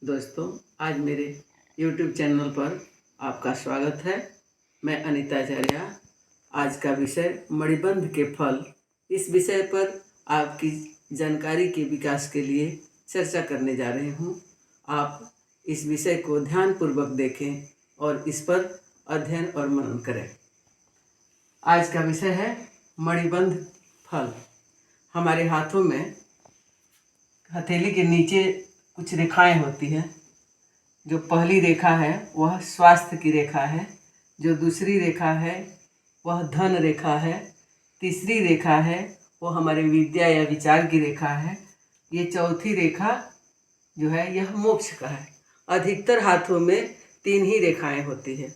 दोस्तों, आज मेरे YouTube चैनल पर आपका स्वागत है। मैं अनीता आचार्य। आज का विषय मणिबंध के फल, इस विषय पर आपकी जानकारी के विकास के लिए चर्चा करने जा रहे हूँ। आप इस विषय को ध्यानपूर्वक देखें और इस पर अध्ययन और मनन करें। आज का विषय है मणिबंध फल। हमारे हाथों में हथेली के नीचे कुछ रेखाएं होती हैं। जो पहली रेखा है वह स्वास्थ्य की रेखा है, जो दूसरी रेखा है वह धन रेखा है, तीसरी रेखा है वो हमारे विद्या या विचार की रेखा है, ये चौथी रेखा जो है यह मोक्ष का है। अधिकतर हाथों में 3 ही रेखाएं होती है,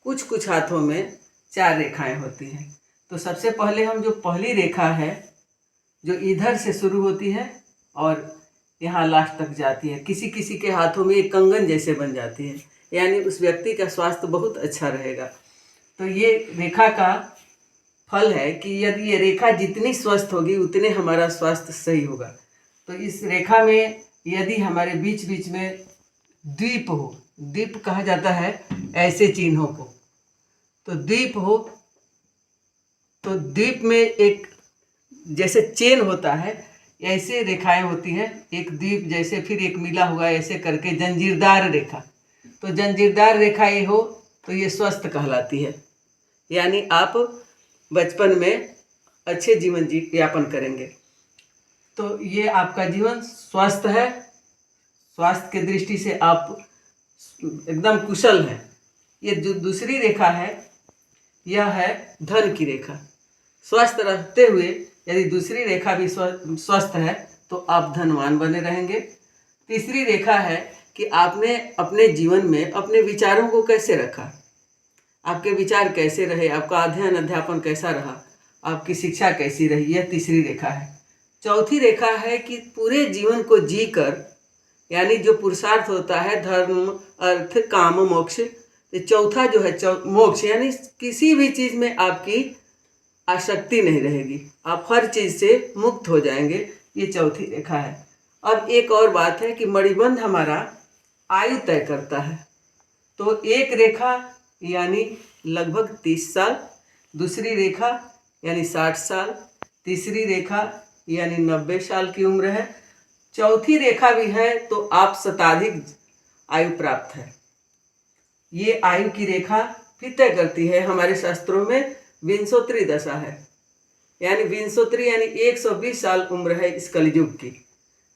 कुछ कुछ हाथों में 4 रेखाएं होती हैं। तो सबसे पहले हम जो पहली रेखा है जो इधर से शुरू होती है और यहाँ लास्ट तक जाती है, किसी किसी के हाथों में एक कंगन जैसे बन जाती है, यानी उस व्यक्ति का स्वास्थ्य बहुत अच्छा रहेगा। तो ये रेखा का फल है कि यदि ये रेखा जितनी स्वस्थ होगी उतने हमारा स्वास्थ्य सही होगा। तो इस रेखा में यदि हमारे बीच बीच में द्वीप हो, द्वीप कहा जाता है ऐसे चिन्हों को, तो द्वीप हो, तो द्वीप में एक जैसे चेन होता है ऐसे रेखाएं होती हैं, एक द्वीप जैसे, फिर एक मिला हुआ ऐसे करके जंजीरदार रेखा। तो जंजीरदार रेखा ये हो तो ये स्वस्थ कहलाती है, यानी आप बचपन में अच्छे जीवन यापन करेंगे। तो ये आपका जीवन स्वस्थ है, स्वास्थ्य के दृष्टि से आप एकदम कुशल हैं। ये जो दूसरी रेखा है यह है धन की रेखा। स्वस्थ रहते हुए यदि दूसरी रेखा भी स्वस्थ है तो आप धनवान बने रहेंगे। तीसरी रेखा है कि आपने अपने जीवन में अपने विचारों को कैसे रखा, आपके विचार कैसे रहे, आपका अध्ययन अध्यापन कैसा रहा, आपकी शिक्षा कैसी रही, यह तीसरी रेखा है। चौथी रेखा है कि पूरे जीवन को जीकर, यानी जो पुरुषार्थ होता है धर्म अर्थ काम मोक्ष, तो चौथा जो है मोक्ष, यानी किसी भी चीज़ में आपकी आसक्ति नहीं रहेगी, आप हर चीज़ से मुक्त हो जाएंगे। ये चौथी रेखा है। अब एक और बात है कि मणिबंध हमारा आयु तय करता है। तो एक रेखा यानी लगभग 30 साल, दूसरी रेखा यानी 60 साल, तीसरी रेखा यानी 90 साल की उम्र है, चौथी रेखा भी है तो आप शताधिक आयु प्राप्त है। ये आयु की रेखा भी तय करती है। हमारे शास्त्रों में विंशोत्तरी दशा है, यानी विंशोत्तरी यानी 120 साल उम्र है इस कलयुग की।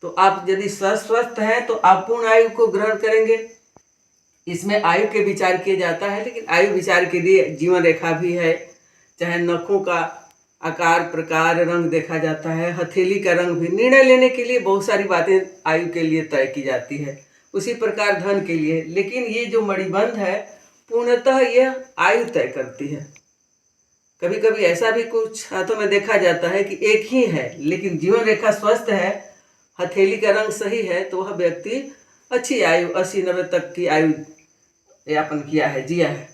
तो आप यदि स्वस्थ हैं तो आप पूर्ण आयु को ग्रहण करेंगे। इसमें आयु के विचार किया जाता है, लेकिन आयु विचार के लिए जीवन रेखा भी है। चाहे नखों का आकार प्रकार रंग देखा जाता है, हथेली का रंग भी, निर्णय लेने के लिए बहुत सारी बातें आयु के लिए तय की जाती है। उसी प्रकार धन के लिए, लेकिन ये जो मणिबंध है पूर्णतः यह आयु तय करती है। कभी कभी ऐसा भी कुछ हाथों में देखा जाता है कि एक ही है लेकिन जीवन रेखा स्वस्थ है, हथेली का रंग सही है, तो वह व्यक्ति अच्छी आयु 80-90 तक की आयु यापन किया है, जिया है।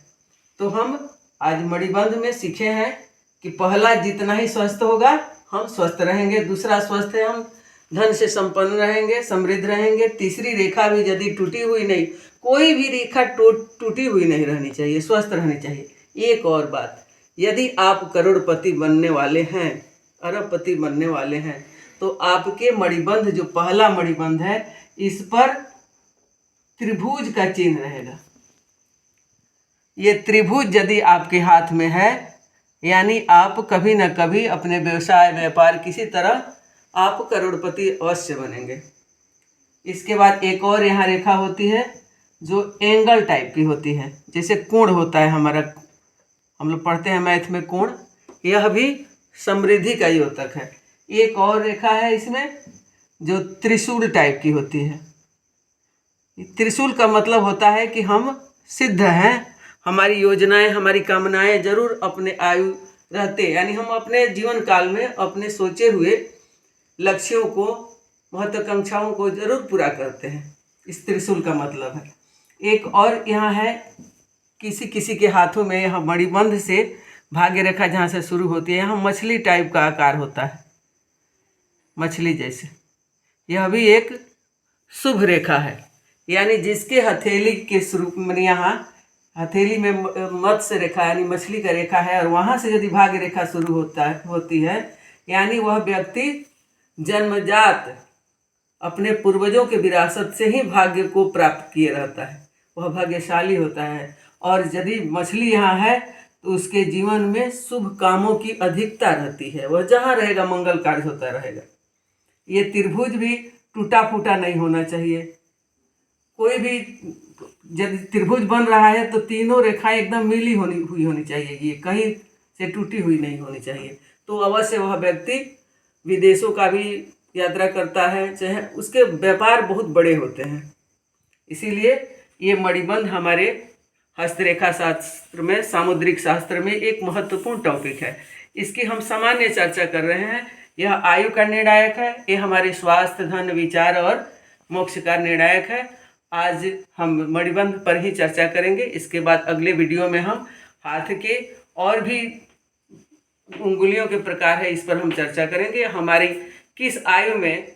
तो हम आज मणिबंध में सीखे हैं कि पहला जितना ही स्वस्थ होगा हम स्वस्थ रहेंगे, दूसरा स्वस्थ है हम धन से संपन्न रहेंगे, समृद्ध रहेंगे। तीसरी रेखा भी यदि टूटी हुई नहीं, कोई भी रेखा टूटी हुई नहीं रहनी चाहिए, स्वस्थ रहनी चाहिए। एक और बात, यदि आप करोड़पति बनने वाले हैं, अरबपति बनने वाले हैं, तो आपके मणिबंध जो पहला मणिबंध है इस पर त्रिभुज का चिन्ह रहेगा। ये त्रिभुज यदि आपके हाथ में है यानी आप कभी न कभी अपने व्यवसाय व्यापार किसी तरह आप करोड़पति अवश्य बनेंगे। इसके बाद एक और यहाँ रेखा होती है जो एंगल टाइप की होती है, जैसे कोण होता है हमारा, हम लोग पढ़ते हैं मैथ में कोण, यह भी समृद्धि का योतक है। एक और रेखा है इसमें जो त्रिशूल टाइप की होती है। त्रिशूल का मतलब होता है कि हम सिद्ध हैं, हमारी योजनाएं हमारी कामनाएं जरूर अपने आयु रहते, यानी हम अपने जीवन काल में अपने सोचे हुए लक्ष्यों को, महत्वाकांक्षाओं को जरूर पूरा करते हैं। इस त्रिशूल का मतलब है। एक और यहाँ है, किसी किसी के हाथों में यहाँ मणिबंध से भाग्य रेखा जहाँ से शुरू होती है, यहाँ मछली टाइप का आकार होता है, मछली जैसे, यह भी एक शुभ रेखा है। यानी जिसके हथेली के स्वरूप में यहाँ हथेली में मत्स्य रेखा यानी मछली का रेखा है और वहाँ से यदि भाग्य रेखा शुरू होती है यानी वह व्यक्ति जन्मजात अपने पूर्वजों के विरासत से ही भाग्य को प्राप्त किए रहता है, वह भाग्यशाली होता है। और यदि मछली यहाँ है तो उसके जीवन में शुभ कामों की अधिकता रहती है, वह जहाँ रहेगा मंगल कार्य होता रहेगा। ये त्रिभुज भी टूटा फूटा नहीं होना चाहिए। कोई भी यदि त्रिभुज बन रहा है तो तीनों रेखाएं एकदम मिली हुई होनी चाहिए, ये कहीं से टूटी हुई नहीं होनी चाहिए। तो अवश्य वह व्यक्ति विदेशों का भी यात्रा करता है, चाहे उसके व्यापार बहुत बड़े होते हैं। इसीलिए ये मणिबंध हमारे हस्तरेखा शास्त्र में, सामुद्रिक शास्त्र में एक महत्वपूर्ण टॉपिक है। इसकी हम सामान्य चर्चा कर रहे हैं। यह आयु का निर्णायक है, ये हमारे स्वास्थ्य, धन, विचार और मोक्ष का निर्णायक है। आज हम मणिबंध पर ही चर्चा करेंगे। इसके बाद अगले वीडियो में हम हाथ के और भी उंगलियों के प्रकार है, इस पर हम चर्चा करेंगे। हमारी किस आयु में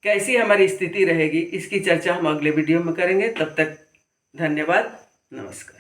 कैसी हमारी स्थिति रहेगी, इसकी चर्चा हम अगले वीडियो में करेंगे। तब तक धन्यवाद, नमस्कार।